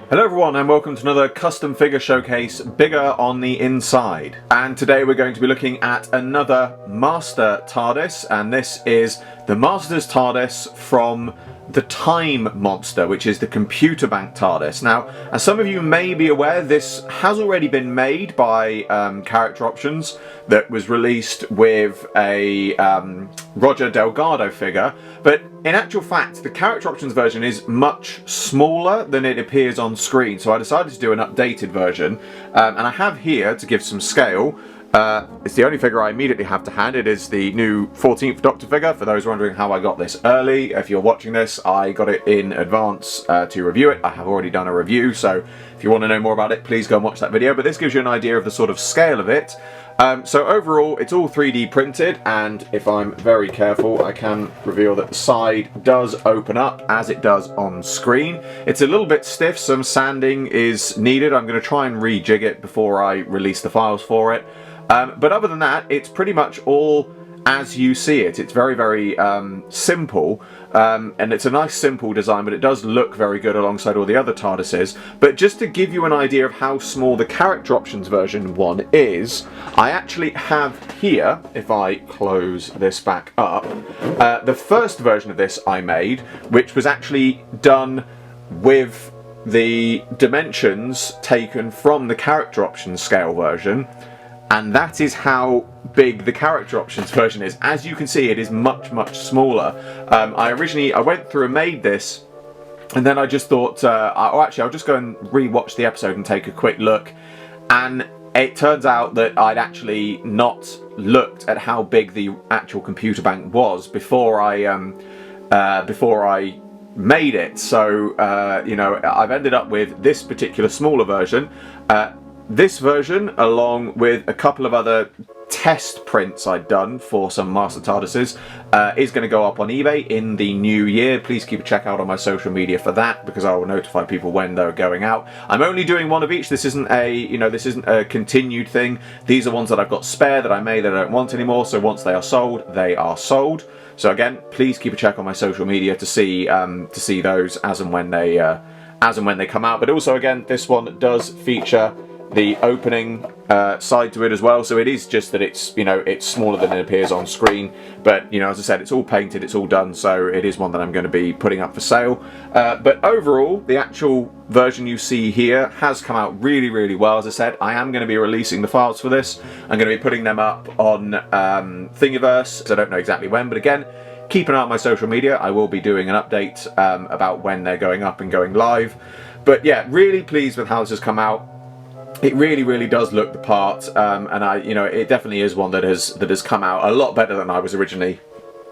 Hello everyone and welcome to another custom figure showcase, bigger on the inside. And today we're going to be looking at another Master TARDIS, and this is the Master's TARDIS from the Time Monster, which is the computer bank TARDIS. Now, as some of you may be aware, this has already been made by Character Options that was released with a Roger Delgado figure, but in actual fact the Character Options version is much smaller than it appears on screen, so I decided to do an updated version, and I have here, to give some scale, it's the only figure I immediately have to hand. It is the new 14th Doctor figure. For those wondering how I got this early, if you're watching this, I got it in advance to review it. I have already done a review, so if you want to know more about it, please go and watch that video. But this gives you an idea of the sort of scale of it. So overall, it's all 3D printed, and if I'm very careful, I can reveal that the side does open up as it does on screen. It's a little bit stiff, some sanding is needed. I'm going to try and rejig it before I release the files for it. But other than that, it's pretty much all as you see it. It's very, very simple, and it's a nice simple design, but it does look very good alongside all the other TARDISes. But just to give you an idea of how small the Character Options version one is, I actually have here, if I close this back up, the first version of this I made, which was actually done with the dimensions taken from the Character Options scale version. And that is how big the Character Options version is. As you can see, it is much, much smaller. I went through and made this, and then I just thought, I'll just go and re-watch the episode and take a quick look. And it turns out that I'd actually not looked at how big the actual computer bank was before I made it. So, you know, I've ended up with this particular smaller version. This version, along with a couple of other test prints I'd done for some Master TARDISes, is going to go up on eBay in the new year. Please keep a check out on my social media for that, because I will notify people when they're going out. I'm only doing one of each. This isn't a, you know, this isn't a continued thing. These are ones that I've got spare that I made that I don't want anymore. So once they are sold, they are sold. So again, please keep a check on my social media to see those as and when they come out. But also, again, this one does feature the opening side to it as well, so it is just that it's, you know, it's smaller than it appears on screen, but, you know, as I said, it's all painted, it's all done, so it is one that I'm going to be putting up for sale. But overall, the actual version you see here has come out really, really well. As I said, I am going to be releasing the files for this. I'm going to be putting them up on Thingiverse, so I don't know exactly when, but again, keep an eye on my social media. I will be doing an update about when they're going up and going live. But yeah, really pleased with how this has come out. It really, really does look the part, and you know, it definitely is one that has come out a lot better than I was originally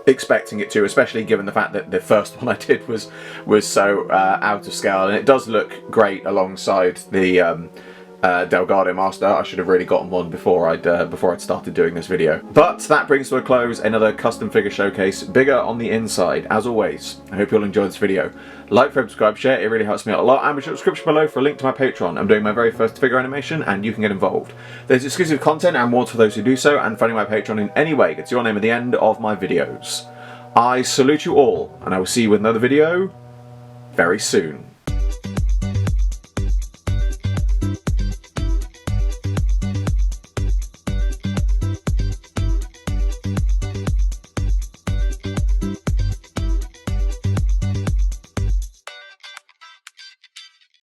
expecting it to, especially given the fact that the first one I did was so out of scale, and it does look great alongside the Delgado Master. I should have really gotten one before I'd started doing this video. But that brings to a close another custom figure showcase, bigger on the inside. As always, I hope you'll enjoy this video. Like, subscribe, share, it really helps me out a lot. And with the description below for a link to my Patreon. I'm doing my very first figure animation, and you can get involved. There's exclusive content and rewards for those who do so, and funding my Patreon in any way gets your name at the end of my videos. I salute you all, and I will see you with another video very soon.